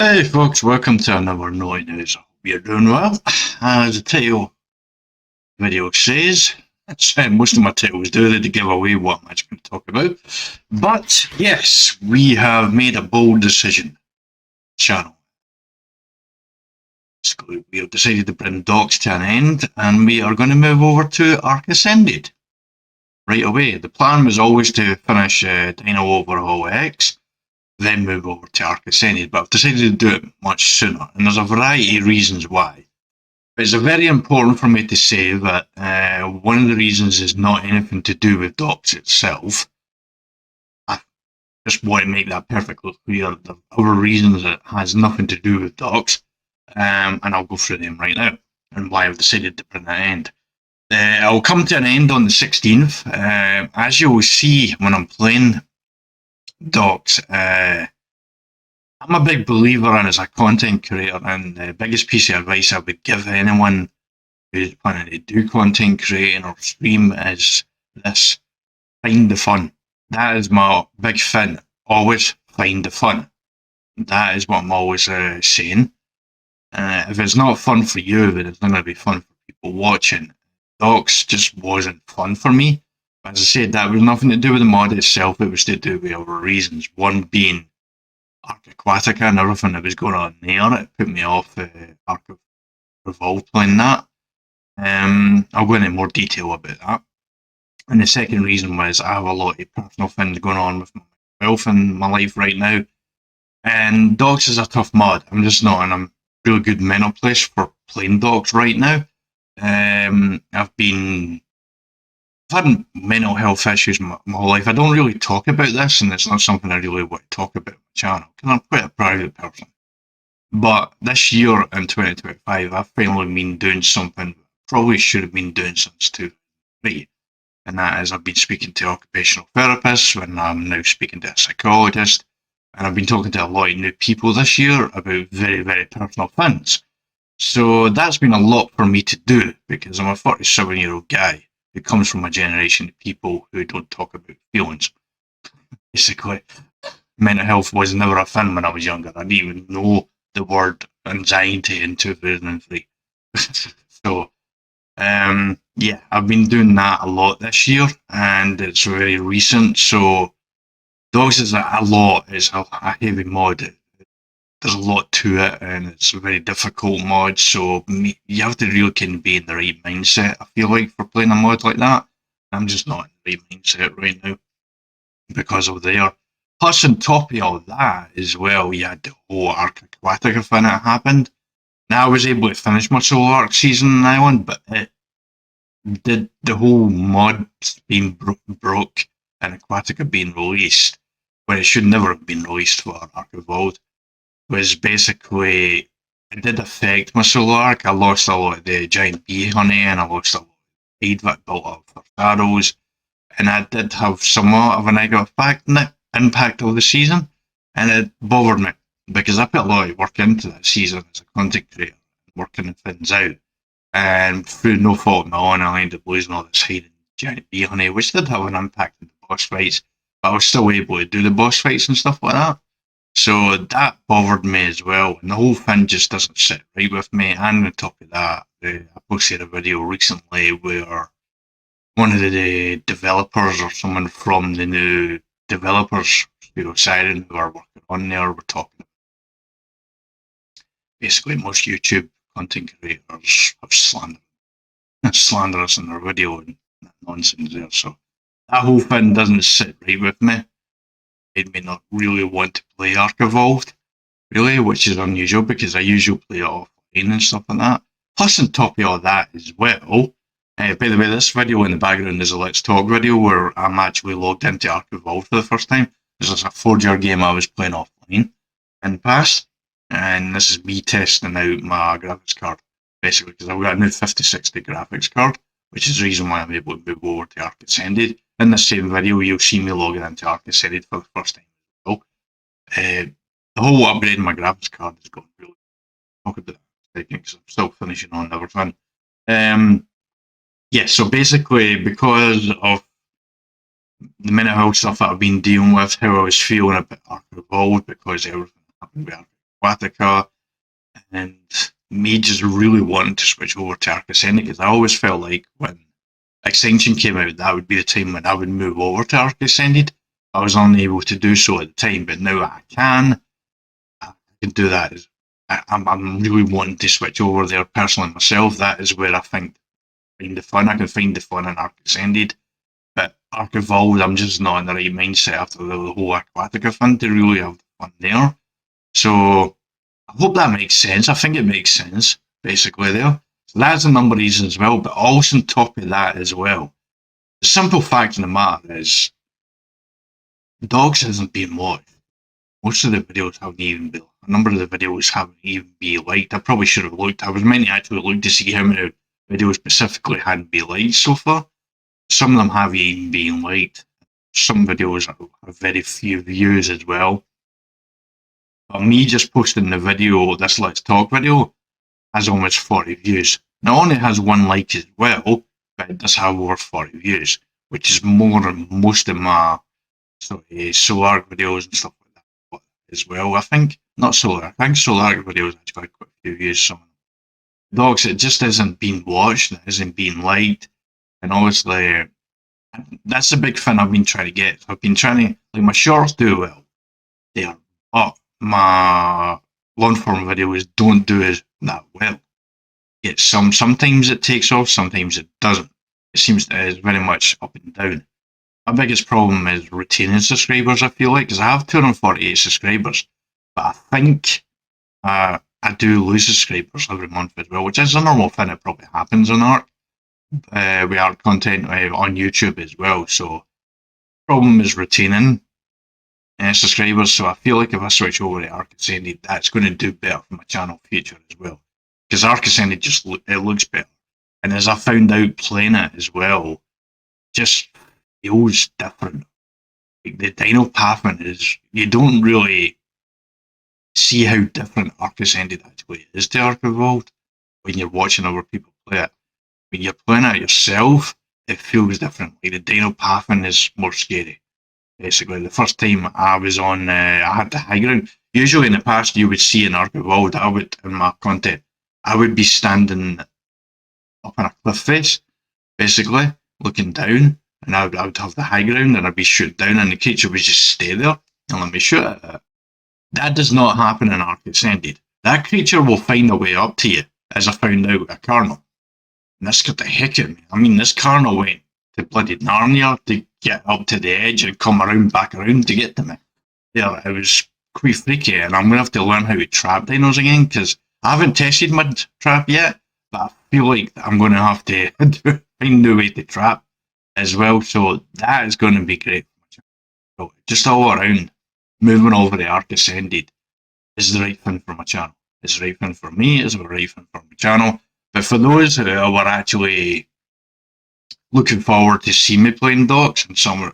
Hey folks, welcome to another Notey News. I hope you're doing well. As the title video says, most of my titles do, they give away what I'm actually going to talk about. But yes, we have made a bold decision. Channel. We have decided to bring DOX to an end, and we are going to move over to Ark Ascended right away. The plan was always to finish DinoOverhaul X, then move over to Ark Ascended, but I've decided to do it much sooner, and there's a variety of reasons why. It's very important for me to say that one of the reasons is not anything to do with DOX itself. I just want to make that perfectly clear. There are other reasons that has nothing to do with DOX, and I'll go through them right now, and why I've decided to bring that end. I'll come to an end on the 16th. As you will see when I'm playing DOX, I'm a big believer in as a content creator, and the biggest piece of advice I would give anyone who's planning to do content creating or stream is this: find the fun. That is my big thing. Always find the fun. That is what I'm always saying. If it's not fun for you, then it's not going to be fun for people watching. DOX just wasn't fun for me. As I said, that was nothing to do with the mod itself, it was to do with other reasons. One being Ark Aquatica and everything that was going on there. It put me off arksurvivalevolved playing that. I'll go into more detail about that. And the second reason was I have a lot of personal things going on with myself in my life right now. And DOX is a tough mod. I'm just not in a really good mental place for playing DOX right now. I've had mental health issues my whole life. I don't really talk about this, and it's not something I really want to talk about on my channel, because I'm quite a private person. But this year in 2025, I've finally been doing something probably should have been doing since 2003. And that is I've been speaking to occupational therapists, and I'm now speaking to a psychologist, and I've been talking to a lot of new people this year about very, very personal things. So that's been a lot for me to do, because I'm a 47-year-old guy who comes from a generation of people who don't talk about feelings. Basically, mental health was never a thing when I was younger. I didn't even know the word anxiety in 2003. So, yeah, I've been doing that a lot this year, and it's very recent. So, DOX is a lot. It's a heavy mod. There's a lot to it, and it's a very difficult mod, so you have to really kind of be in the right mindset, I feel like, for playing a mod like that. I'm just not in the right mindset right now because of there. Plus, on top of all that as well, you had the whole Ark Aquatica thing that happened. Now, I was able to finish my solo Ark season on the island, but it did the whole mod being broke and Aquatica being released, when it should never have been released for Ark Evolved, was basically, it did affect my solo Ark. I lost a lot of the giant bee honey, and I lost a lot of feed that built up for arrows, and that did have somewhat of a negative impact of the season, and it bothered me, because I put a lot of work into that season as a content creator, working things out, and through no fault of my own, I ended up losing all this hidden giant bee honey, which did have an impact on the boss fights, but I was still able to do the boss fights and stuff like that. So that bothered me as well, and the whole thing just doesn't sit right with me. And on top of that, I posted a video recently where one of the developers, or someone from the new developers, Siren, who are working on there, were talking about basically most YouTube content creators have slanderous in their video and nonsense there. So that whole thing doesn't sit right with me. Made me not really want to play Ark Evolved, really, which is unusual, because I usually play it offline and stuff like that. Plus, on top of all that as well, by the way, this video in the background is a Let's Talk video where I'm actually logged into Ark Evolved for the first time. This is a 4-year game I was playing offline in the past, and this is me testing out my graphics card, basically, because I've got a new 5060 graphics card, which is the reason why I'm able to move over to Ark Ascended. In the same video, you'll see me logging into Ark Ascended for the first time as well. The whole upgrade in my graphics card is going really. Talk about that because I'm still finishing on everything. Yeah, so basically, because of the mental health stuff that I've been dealing with, how I was feeling about Ark Evolved, because everything happened with Ark Aquatica, and me just really wanting to switch over to Ark Ascended, because I always felt like when Extinction came out, that would be the time when I would move over to Ark Ascended. I was unable to do so at the time, but now I can. I can do that. I'm really wanting to switch over there personally myself. That is where I think find the fun. I can find the fun in Ark Ascended. But Ark Evolved, I'm just not in the right mindset after the whole Aquatica fun to really have fun there. So I hope that makes sense. I think it makes sense, basically, there. So that's a number of reasons as well, but also on top of that as well, the simple fact of the matter is DOX hasn't been watched. Most of the videos haven't even been, a number of the videos haven't even been liked. I probably should have looked. I was meant to actually look to see how many videos specifically hadn't been liked so far. Some of them have even been liked. Some videos have very few views as well. But me just posting the video, this Let's Talk video, has almost 40 views. Not only has one like as well, but it does have over 40 views, which is more than most of my Story Ark videos and stuff like that as well, I think. Not Story Ark. I think Story Ark videos actually got quite a few views. Some dogs, it just isn't being watched, it isn't being liked. And obviously, that's a big thing I've been trying to get. I've been trying to, like, my shorts do well there, but my long form videos don't do it that well. It's sometimes it takes off, sometimes it doesn't. It seems that it's very much up and down. My biggest problem is retaining subscribers, I feel like, because I have 248 subscribers, but I think I do lose subscribers every month as well, which is a normal thing. It probably happens on Ark. We are content on YouTube as well, so the problem is retaining subscribers. So I feel like if I switch over to Ark Ascended, that's going to do better for my channel future as well, because Ark Ascended just it looks better, and as I found out playing it as well, just feels different. Like the dino pathing is, you don't really see how different Ark Ascended actually is to Ark Evolved when you're watching other people play it. When you're playing it yourself, it feels different. Like the dino pathing is more scary. Basically, the first time I was on, I had the high ground. Usually in the past, you would see in Ark Evolved, in my content, I would be standing up on a cliff face, basically, looking down, and I would have the high ground, and I'd be shooting down, and the creature would just stay there and let me shoot at it. That does not happen in Ark Ascended. That creature will find a way up to you, as I found out at Carnal. And that scared the heck out of me. I mean, this Carnal went to bloody Narnia to get up to the edge and come back around to get to me. Yeah, it was quite freaky, and I'm going to have to learn how to trap dinos again, because I haven't tested my trap yet, but I feel like I'm going to have to find a new way to trap as well, so that is going to be great. So just all around, moving over to Ark Ascended is the right thing for my channel. It's the right thing for me, it's the right thing for my channel. But for those who were actually looking forward to see me playing DOX and some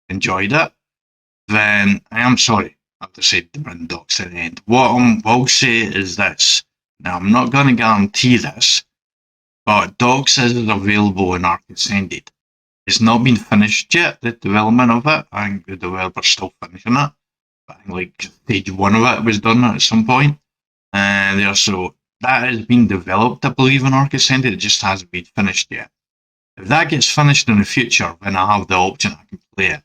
enjoyed it, then I am sorry I have to say to bring DOX to the end. What I will say is this. Now, I'm not going to guarantee this, but DOX is available in Ark Ascended. It's not been finished yet, the development of it. I think the developer's still finishing it. I think like stage 1 of it was done at some point. And so that has been developed, I believe, in Ark Ascended. It just hasn't been finished yet. If that gets finished in the future, then I have the option I can play it,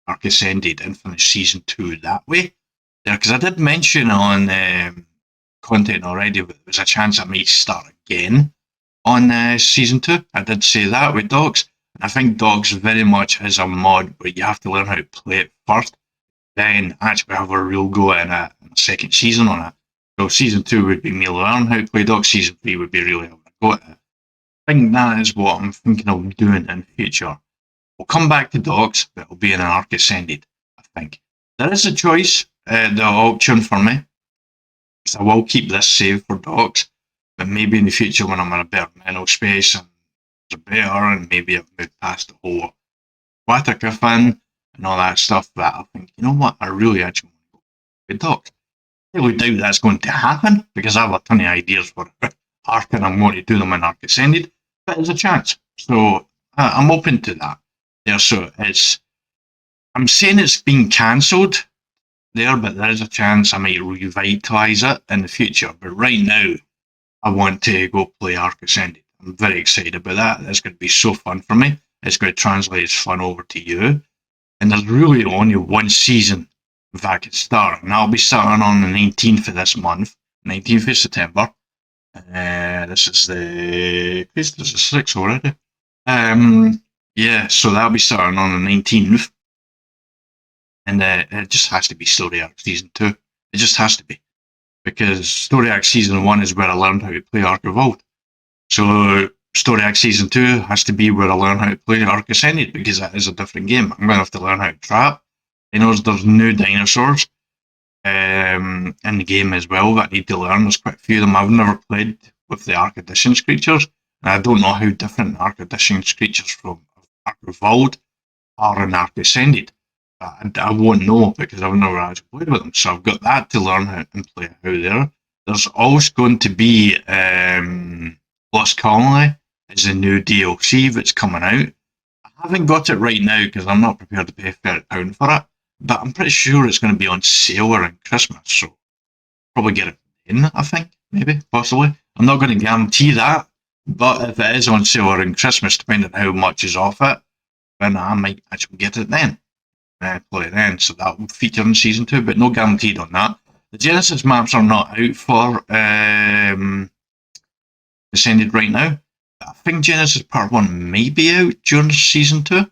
Ark Ascended, and finish Season 2 that way. Because I did mention on content already, but there's a chance I might start again on Season 2. I did say that with DOX. And I think DOX very much is a mod where you have to learn how to play it first, then actually have a real go at a second season on it. So Season 2 would be me learning how to play DOX, Season 3 would be really having a go at it. I think that is what I'm thinking of doing in the future. We'll come back to DOX, but it'll be in an Ark Ascended, I think. There is a choice, the option for me, because I will keep this saved for DOX, but maybe in the future when I'm in a better mental space and it's better, and maybe I've moved past the whole Aquatica thing and all that stuff, that I think, you know what, I really actually want to go with DOX. I really doubt that's going to happen, because I have a ton of ideas for Ark and I'm going to do them in Ark Ascended, but there's a chance. So I'm open to that. Yeah, so I'm saying it's been cancelled there, but there is a chance I might revitalise it in the future. But right now, I want to go play Ark Ascended. I'm very excited about that. That's going to be so fun for me. It's going to translate its fun over to you. And there's really only one season that can start, and I'll be starting on the 19th of this month, 19th of September. This is the 6th already. Yeah, so that'll be starting on the 19th, and it just has to be Story Ark Season 2. It just has to be, because Story Ark Season 1 is where I learned how to play Ark Evolved. So Story Ark Season 2 has to be where I learn how to play Ark Ascended, because that is a different game. I'm going to have to learn how to trap. There's new dinosaurs in the game as well that I need to learn. There's quite a few of them I've never played with the Ark Editions creatures, and I don't know how different Ark Editions creatures from Ark Evolved are in Ark Ascended. I won't know because I've never actually played with them, so I've got that to learn how and play how there. There's also going to be Lost Colony is a new DLC that's coming out. I haven't got it right now because I'm not prepared to pay £30 for it, but I'm pretty sure it's going to be on sale around Christmas, so probably get it in, I think, maybe, possibly. I'm not going to guarantee that, but if it is on sale around Christmas, depending on how much is off it, then I might actually get it then. Play it then, so that will feature in Season 2, but no guaranteed on that. The Genesis maps are not out for Ascended right now. I think Genesis Part 1 may be out during Season 2,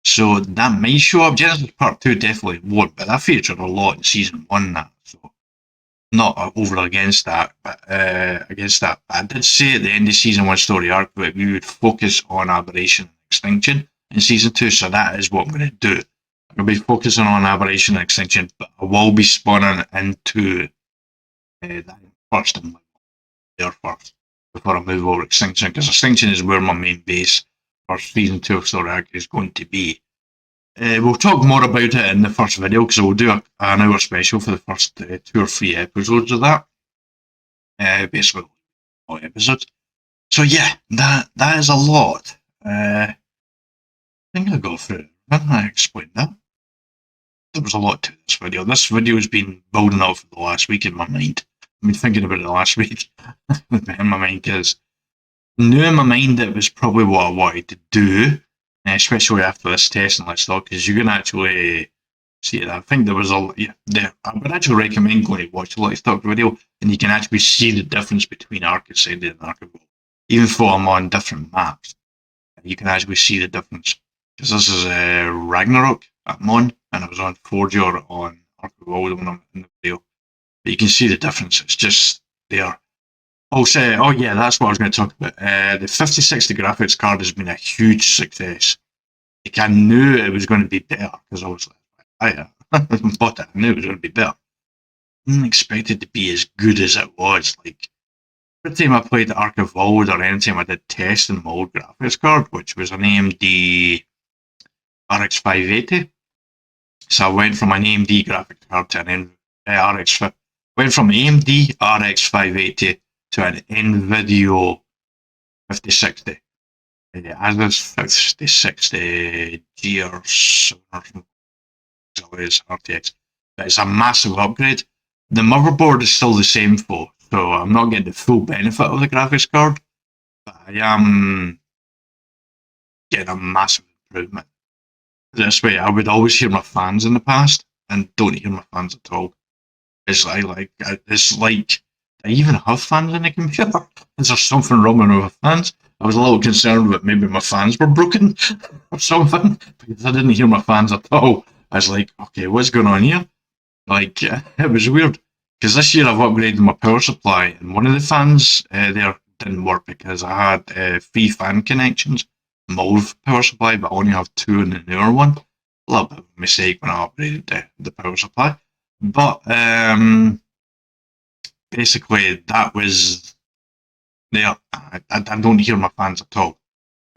so that may show up. Genesis Part 2 definitely won't, but that featured a lot in Season 1, that, so not over against that, but against that. I did say at the end of Season 1 Story Arc that we would focus on Aberration and Extinction in Season 2, so that is what I'm going to do. I'm going to be focusing on Aberration and Extinction, but I will be spawning into that first and there first before I move over Extinction, because Extinction is where my main base for Season 2 of Story Ark is going to be. We'll talk more about it in the first video, because we'll do an hour special for the first 2 or 3 episodes of that. Basically, all episodes. So yeah, that is a lot. I think I'll go through it. I explained that. There was a lot to this video. This video has been building up for the last week in my mind. I've been thinking about it the last week in my mind, because knew in my mind it was probably what I wanted to do, especially after this test and let's talk, because you can actually see it. I think there was I would actually recommend going to watch the Let's Talk video, and you can actually see the difference between Ark Ascended and Ark Evolved. Even though I'm on different maps, you can actually see the difference. Because this is Ragnarok I'm on, and I was on Forger on Ark Evolved when I'm in the video. But you can see the difference. It's just there. Also, oh yeah, that's what I was going to talk about. The 5060 graphics card has been a huge success. Like, I knew it was going to be better, because I was like, I bought it. I knew it was going to be better. I didn't expect it to be as good as it was. Like, every time I played Ark Evolved or any time I did test in my old graphics card, which was an AMD RX 580. So I went from an AMD graphics card to an RX. Went from AMD RX 580 to an NVIDIA 5060. As this 5060 G or something, RTX. But it's a massive upgrade. The motherboard is still the same though, so I'm not getting the full benefit of the graphics card, but I am getting a massive improvement. This way, I would always hear my fans in the past, and don't hear my fans at all. It's like I even have fans in the computer. Is there something wrong with my fans? I was a little concerned that maybe my fans were broken or something, because I didn't hear my fans at all. I was like, okay, what's going on here? Like, it was weird. Because this year I've upgraded my power supply, and one of the fans there didn't work because I had 3 fan connections. My old power supply, but I only have 2 in the newer one. A little bit of a mistake when I upgraded the power supply. But basically, that was there. I don't hear my fans at all.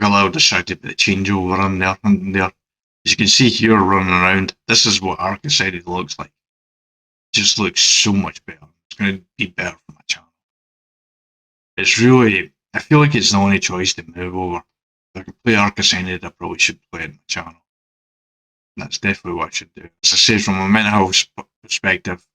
I got allowed to shout a bit of changeover in there and there. As you can see here running around, this is what Ark Ascended looks like. It just looks so much better. It's going to be better for my channel. It's really, I feel like it's the only choice to move over. If I could play Ark Ascended, I probably should play it on my channel. That's definitely what I should do. As I say, from a mental health perspective.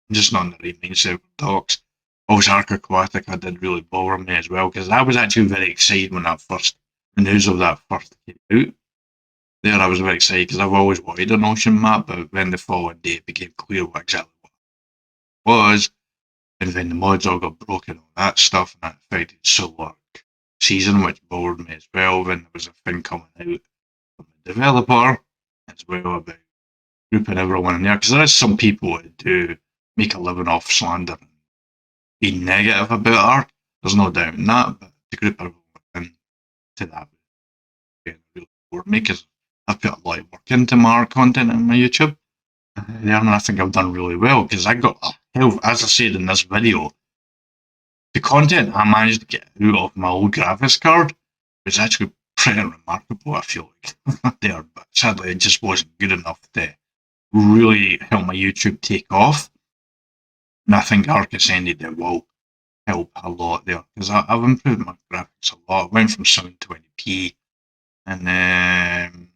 I'm just not in the right mindset with DOX. Also, Ark Aquatica did really bother me as well, because I was actually very excited when the news of that first came out. There, I was very excited because I've always wanted an ocean map, but when the following day it became clear exactly what it was, and then the mods all got broken, all that stuff, and that affected Story Ark season, which bored me as well. Then there was a thing coming out from the developer as well about grouping everyone in there, because there is some people that do make a living off slander and being negative about Ark. There's no doubt in that, but to group everyone into that really bored me, because I've put a lot of work into my Ark content on my YouTube. And I think I've done really well, because I got as I said in this video, the content I managed to get out of my old graphics card was actually pretty remarkable, I feel like. There, but sadly it just wasn't good enough to really help my YouTube take off. And I think Ark Ascended will help a lot there, because I've improved my graphics a lot. I went from 720p and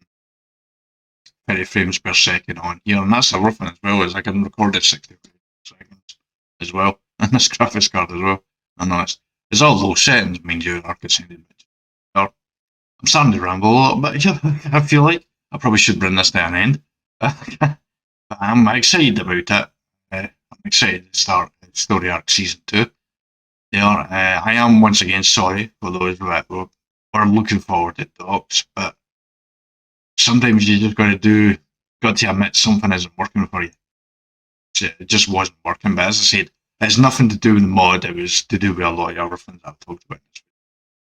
30 frames per second on here, and that's the rough one as well, as I can record at 60 seconds as well, and this graphics card as well. I know it's all low settings, mind you, Ark Ascended. I'm starting to ramble a little bit here. I feel like I probably should bring this to an end. But I'm excited about it. I'm excited to start Story Ark Season 2. I am once again sorry for those that were looking forward to DOX, but sometimes you just got to admit something isn't working for you. It just wasn't working. But as I said, it's nothing to do with the mod. It was to do with a lot of other things I've talked about.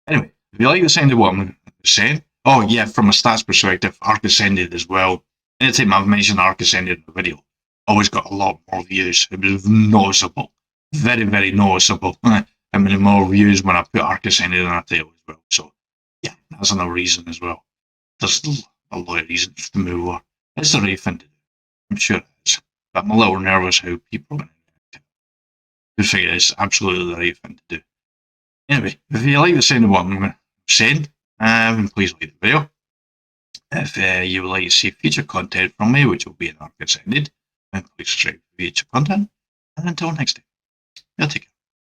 Anyway, if you like the sound of what I'm saying, oh yeah, from a stats perspective, Ark Ascended as well. Anytime I've mentioned Ark Ascended in the video, always got a lot more views. It was noticeable, very, very noticeable. How many more views when I put Ark Ascended in a title as well. So yeah, that's another reason as well. There's a lot of reasons to move on. It's the right thing to do. I'm sure it is. But I'm a little nervous how people are going to figure it's absolutely the right thing to do. Anyway, if you like the sound of what I'm saying, please like the video. If you would like to see future content from me, which will be in Ark Ascended, then please subscribe to future content. And until next time, take care.